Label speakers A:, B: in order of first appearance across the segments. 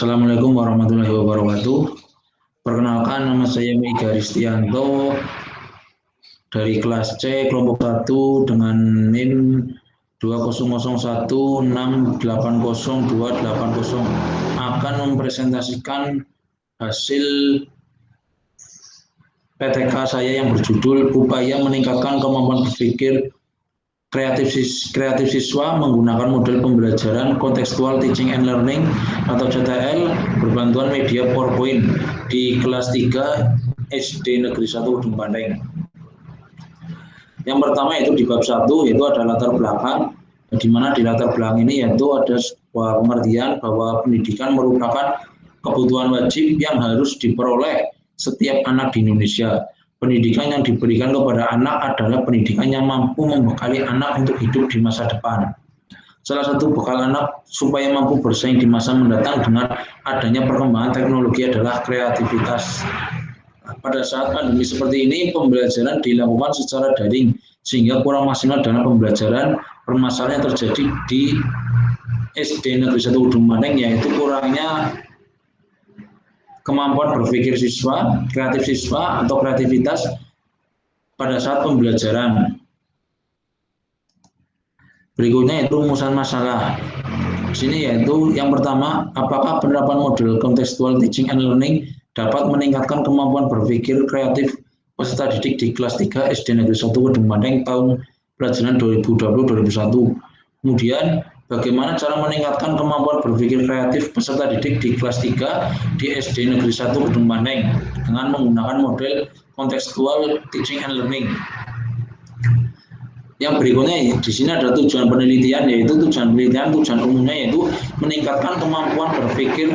A: Assalamualaikum warahmatullahi wabarakatuh. Perkenalkan, nama saya Mega Ristianto dari kelas C kelompok 1 dengan NIM 2001680280 akan mempresentasikan hasil PTK saya yang berjudul Upaya Meningkatkan Kemampuan Berpikir Kreatif siswa menggunakan model pembelajaran Contextual Teaching and Learning atau CTL berbantuan media PowerPoint di kelas 3 SD Negeri 1 Ujung Pandeng. Yang pertama itu di bab 1 yaitu ada latar belakang, di mana di latar belakang ini yaitu ada sebuah pengertian bahwa pendidikan merupakan kebutuhan wajib yang harus diperoleh setiap anak di Indonesia. Pendidikan yang diberikan kepada anak adalah pendidikan yang mampu membekali anak untuk hidup di masa depan. Salah satu bekal anak supaya mampu bersaing di masa mendatang dengan adanya perkembangan teknologi adalah kreativitas. Pada saat pandemi seperti ini, pembelajaran dilakukan secara daring, sehingga kurang maksimal dalam pembelajaran. Permasalahan yang terjadi di SD Negeri 1 Ujung Pandeng yaitu kurangnya kemampuan berpikir siswa, kreatif siswa atau kreativitas pada saat pembelajaran. Berikutnya itu rumusan masalah. Di sini yaitu yang pertama, apakah penerapan model contextual teaching and learning dapat meningkatkan kemampuan berpikir kreatif peserta didik di kelas 3 SD Negeri 1 Ujung Pandeng tahun pelajaran 2020-2021. Kemudian bagaimana cara meningkatkan kemampuan berpikir kreatif peserta didik di kelas 3 di SD Negeri 1 Ujung Pandeng dengan menggunakan model Contextual Teaching and Learning. Yang berikutnya di sini ada tujuan penelitian, yaitu tujuan umumnya yaitu meningkatkan kemampuan berpikir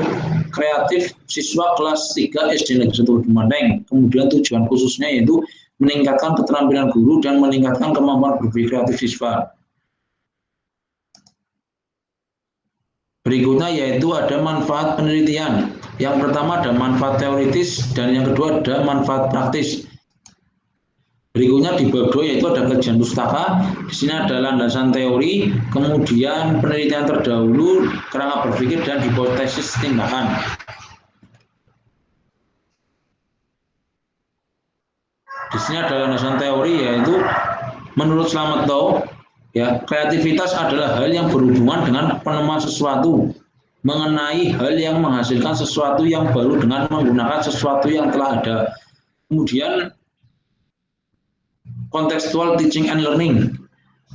A: kreatif siswa kelas 3 SD Negeri 1 Ujung Pandeng. Kemudian tujuan khususnya yaitu meningkatkan keterampilan guru dan meningkatkan kemampuan berpikir kreatif siswa. Berikutnya yaitu ada manfaat penelitian. Yang pertama ada manfaat teoritis dan yang kedua ada manfaat praktis. Berikutnya di bab 2 yaitu ada kajian pustaka. Di sini ada landasan teori, kemudian penelitian terdahulu, kerangka berpikir dan hipotesis tindakan. Di sini ada landasan teori yaitu menurut Slamet Tau, ya, kreativitas adalah hal yang berhubungan dengan penemuan sesuatu, mengenai hal yang menghasilkan sesuatu yang baru dengan menggunakan sesuatu yang telah ada. Kemudian contextual teaching and learning.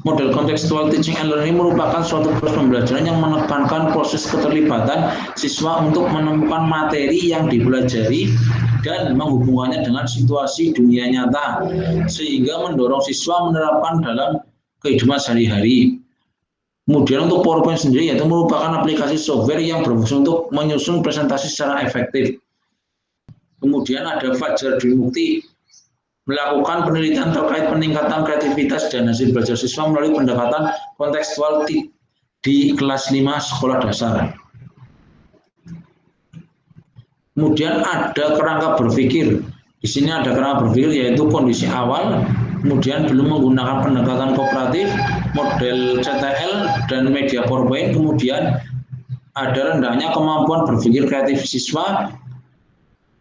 A: Model contextual teaching and learning merupakan suatu proses pembelajaran yang menekankan proses keterlibatan siswa untuk menemukan materi yang dipelajari dan menghubungkannya dengan situasi dunia nyata, sehingga mendorong siswa menerapkan dalam kehidupan sehari-hari. Kemudian untuk PowerPoint sendiri yaitu merupakan aplikasi software yang berfungsi untuk menyusun presentasi secara efektif. Kemudian ada Fajar Dwi Mukti melakukan penelitian terkait peningkatan kreativitas dan hasil belajar siswa melalui pendekatan kontekstual di kelas 5 sekolah dasar. Kemudian ada kerangka berpikir. Di sini ada kerangka berpikir yaitu kondisi awal, kemudian belum menggunakan pendekatan kooperatif, model CTL dan media PowerPoint, kemudian ada rendahnya kemampuan berpikir kreatif siswa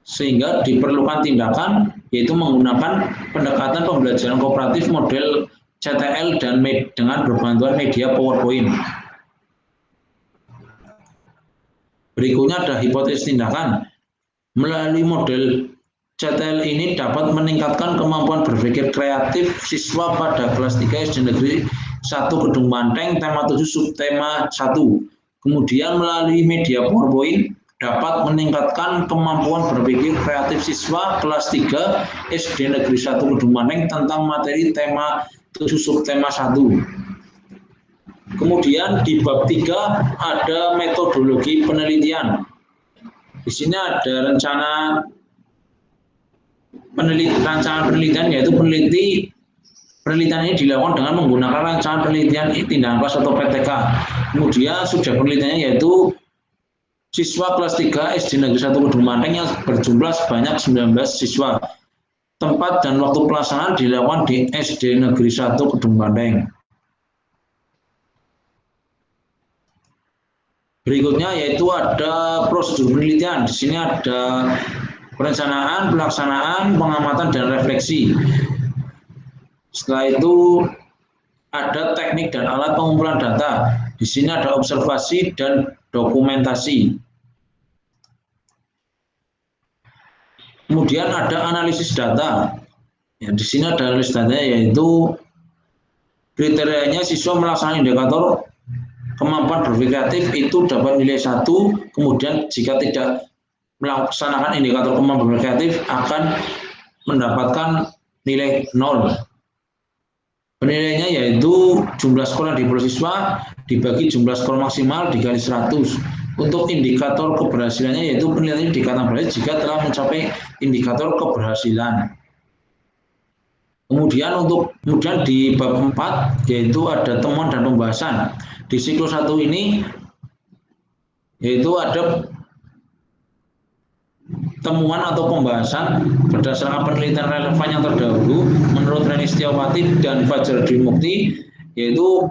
A: sehingga diperlukan tindakan yaitu menggunakan pendekatan pembelajaran kooperatif model CTL dan dengan berbantuan media PowerPoint. Berikutnya ada hipotesis tindakan. Melalui model CTL ini dapat meningkatkan kemampuan berpikir kreatif siswa pada kelas 3 SD Negeri 1 Gedung Banteng, tema 7 subtema 1. Kemudian melalui media PowerPoint dapat meningkatkan kemampuan berpikir kreatif siswa kelas 3 SD Negeri 1 Gedung Banteng tentang materi tema 7 subtema 1. Kemudian di bab 3 ada metodologi penelitian. Di sini ada rancangan penelitian yaitu penelitian ini dilakukan dengan menggunakan rancangan penelitian tindakan kelas atau PTK. Kemudian subjek penelitiannya yaitu siswa kelas 3 SD Negeri 1 Gedung Banteng yang berjumlah sebanyak 19 siswa. Tempat dan waktu pelaksanaan dilakukan di SD Negeri 1 Gedung Banteng. Berikutnya yaitu ada prosedur penelitian. Di sini ada perencanaan, pelaksanaan, pengamatan, dan refleksi. Setelah itu ada teknik dan alat pengumpulan data. Di sini ada observasi dan dokumentasi. Kemudian ada analisis data. Ya, di sini ada analisis data yaitu kriterianya siswa melaksanakan indikator kemampuan berpikir kreatif itu dapat nilai 1, kemudian jika tidak melaksanakan indikator kemampuan berpikir kreatif akan mendapatkan nilai 0. Penilaiannya yaitu jumlah skor yang diberi siswa dibagi jumlah skor maksimal dikali 100. Untuk indikator keberhasilannya yaitu penilaiannya dikatakan berhasil jika telah mencapai indikator keberhasilan. Kemudian di bab 4 yaitu ada temuan dan pembahasan. Di siklus 1 ini yaitu ada temuan atau pembahasan berdasarkan penelitian relevan yang terdahulu menurut Reni Setiawati dan Fajar Dwi Mukti, yaitu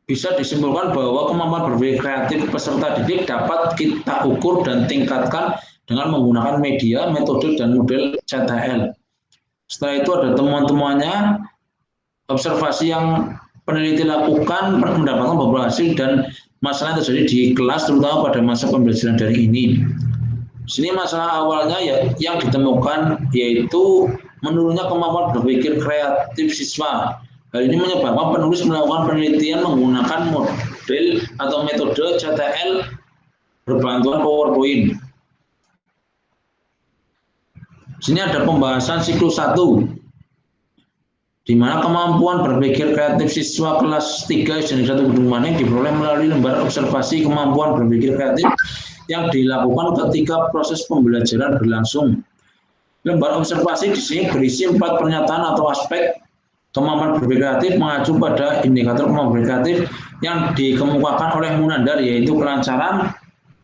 A: bisa disimpulkan bahwa kemampuan berpikir kreatif peserta didik dapat kita ukur dan tingkatkan dengan menggunakan media, metode, dan model CTL. Setelah itu ada temuan-temuannya, observasi yang peneliti lakukan mendapatkan beberapa hasil dan masalah yang terjadi di kelas terutama pada masa pembelajaran daring ini. Di sini masalah awalnya yang ditemukan yaitu menurunnya kemampuan berpikir kreatif siswa. Hal ini menyebabkan penulis melakukan penelitian menggunakan model atau metode CTL berbantuan PowerPoint. Di sini ada pembahasan siklus 1, di mana kemampuan berpikir kreatif siswa kelas 3 SD 1 Gunung Maning diperoleh melalui lembar observasi kemampuan berpikir kreatif yang dilakukan ketika proses pembelajaran berlangsung. Lembar observasi di sini berisi 4 pernyataan atau aspek kemampuan berpikir kreatif mengacu pada indikator kemampuan berpikir kreatif yang dikemukakan oleh Munandar, yaitu kelancaran,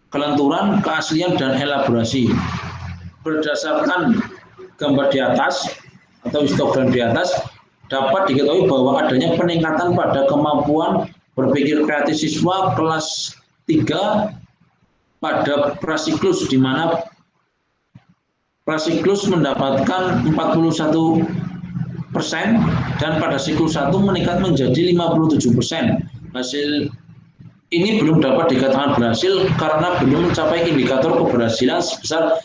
A: kelenturan, keaslian, dan elaborasi. Berdasarkan gambar di atas atau histogram di atas, dapat diketahui bahwa adanya peningkatan pada kemampuan berpikir kreatif siswa kelas 3 pada prasiklus, di mana prasiklus mendapatkan 41% dan pada siklus 1 meningkat menjadi 57%. Hasil ini belum dapat dikatakan berhasil karena belum mencapai indikator keberhasilan sebesar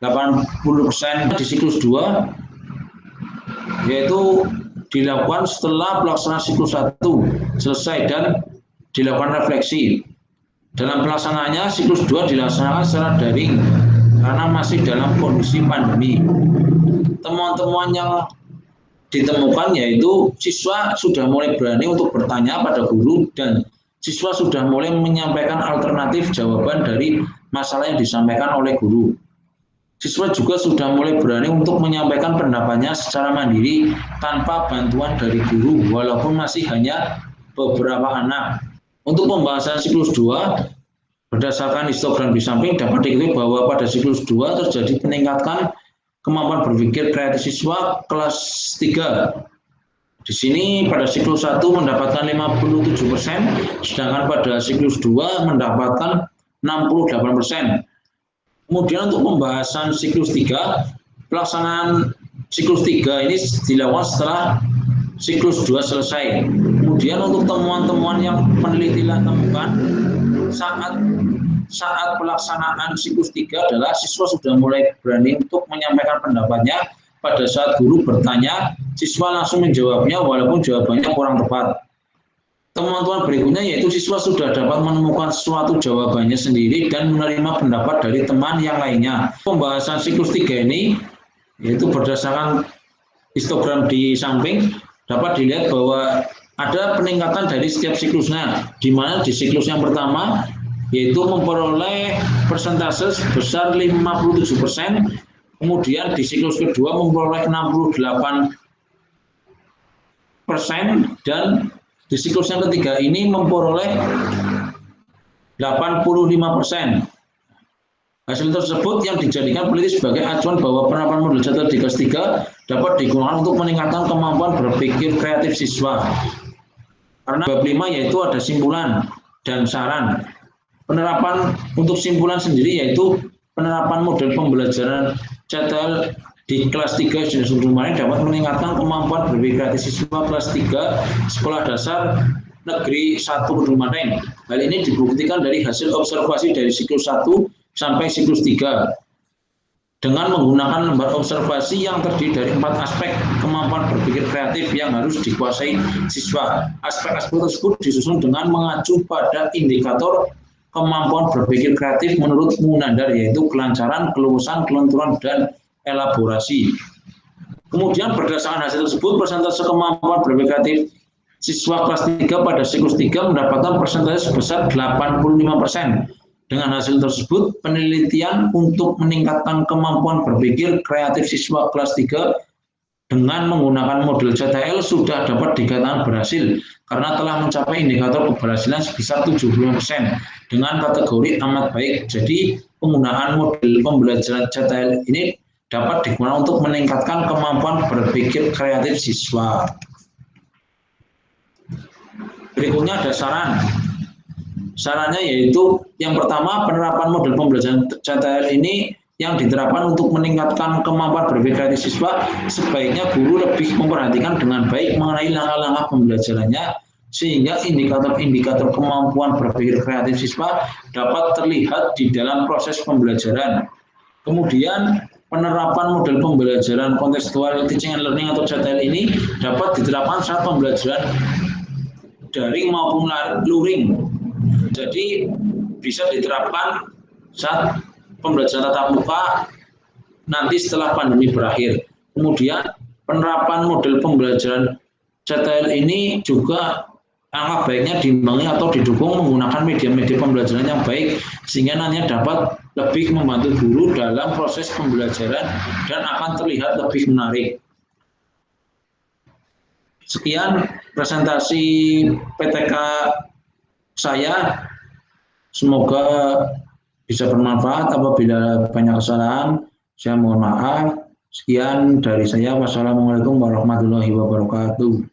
A: 80% di siklus 2, yaitu dilakukan setelah pelaksanaan siklus 1 selesai dan dilakukan refleksi. Dalam pelaksanaannya, siklus 2 dilaksanakan secara daring karena masih dalam kondisi pandemi. Temuan-temuan yang ditemukan yaitu siswa sudah mulai berani untuk bertanya pada guru dan siswa sudah mulai menyampaikan alternatif jawaban dari masalah yang disampaikan oleh guru. Siswa juga sudah mulai berani untuk menyampaikan pendapatnya secara mandiri tanpa bantuan dari guru, walaupun masih hanya beberapa anak. Untuk pembahasan siklus 2, berdasarkan histogram di samping dapat diketahui bahwa pada siklus 2 terjadi peningkatan kemampuan berpikir kreatif siswa kelas 3. Di sini pada siklus 1 mendapatkan 57%, sedangkan pada siklus 2 mendapatkan 68%. Kemudian untuk pembahasan siklus 3, pelaksanaan siklus 3 ini dilakukan setelah siklus 2 selesai. Kemudian untuk temuan-temuan yang peneliti temukan saat pelaksanaan siklus 3 adalah siswa sudah mulai berani untuk menyampaikan pendapatnya. Pada saat guru bertanya, siswa langsung menjawabnya walaupun jawabannya kurang tepat. Temuan-temuan berikutnya yaitu siswa sudah dapat menemukan suatu jawabannya sendiri dan menerima pendapat dari teman yang lainnya. Pembahasan siklus 3 ini yaitu berdasarkan histogram di samping dapat dilihat bahwa ada peningkatan dari setiap siklusnya, di mana di siklus yang pertama yaitu memperoleh persentase sebesar 57%, kemudian di siklus kedua memperoleh 68%, dan di siklus yang ketiga ini memperoleh 85%. Hasil tersebut yang dijadikan peneliti sebagai acuan bahwa penerapan model CTL di kelas 3 dapat digunakan untuk meningkatkan kemampuan berpikir kreatif siswa. Karena bab 5 yaitu ada simpulan dan saran. Penerapan untuk simpulan sendiri yaitu penerapan model pembelajaran CTL di kelas 3 jenis Undumanik dapat meningkatkan kemampuan berpikir kreatif siswa kelas 3 sekolah dasar negeri 1 Undumanik. Hal ini dibuktikan dari hasil observasi dari siklus 1 sampai siklus 3 dengan menggunakan lembar observasi yang terdiri dari 4 aspek kemampuan berpikir kreatif yang harus dikuasai siswa. Aspek-aspek tersebut disusun dengan mengacu pada indikator kemampuan berpikir kreatif menurut Munandar, yaitu kelancaran, keluasan, kelenturan, dan elaborasi. Kemudian berdasarkan hasil tersebut, persentase kemampuan berpikir kreatif siswa kelas 3 pada siklus 3 mendapatkan persentase sebesar 85%. Dengan hasil tersebut, penelitian untuk meningkatkan kemampuan berpikir kreatif siswa kelas 3 dengan menggunakan model CTL sudah dapat dikatakan berhasil karena telah mencapai indikator keberhasilan sebesar 75% dengan kategori amat baik. Jadi, penggunaan model pembelajaran CTL ini dapat digunakan untuk meningkatkan kemampuan berpikir kreatif siswa. Berikutnya ada saran. Sarannya yaitu yang pertama, penerapan model pembelajaran CTL ini yang diterapkan untuk meningkatkan kemampuan berpikir kreatif siswa, sebaiknya guru lebih memperhatikan dengan baik mengenai langkah-langkah pembelajarannya sehingga indikator-indikator kemampuan berpikir kreatif siswa dapat terlihat di dalam proses pembelajaran. Kemudian penerapan model pembelajaran kontekstual teaching and learning atau CTL ini dapat diterapkan saat pembelajaran daring maupun luring. Jadi bisa diterapkan saat pembelajaran tatap muka nanti setelah pandemi berakhir. Kemudian penerapan model pembelajaran CTL ini juga angka baiknya diimbangi atau didukung menggunakan media-media pembelajaran yang baik sehingga nantinya dapat lebih membantu guru dalam proses pembelajaran dan akan terlihat lebih menarik. Sekian presentasi PTK saya, semoga bisa bermanfaat. Apabila banyak kesalahan, saya mohon maaf. Sekian dari saya. Wassalamualaikum warahmatullahi wabarakatuh.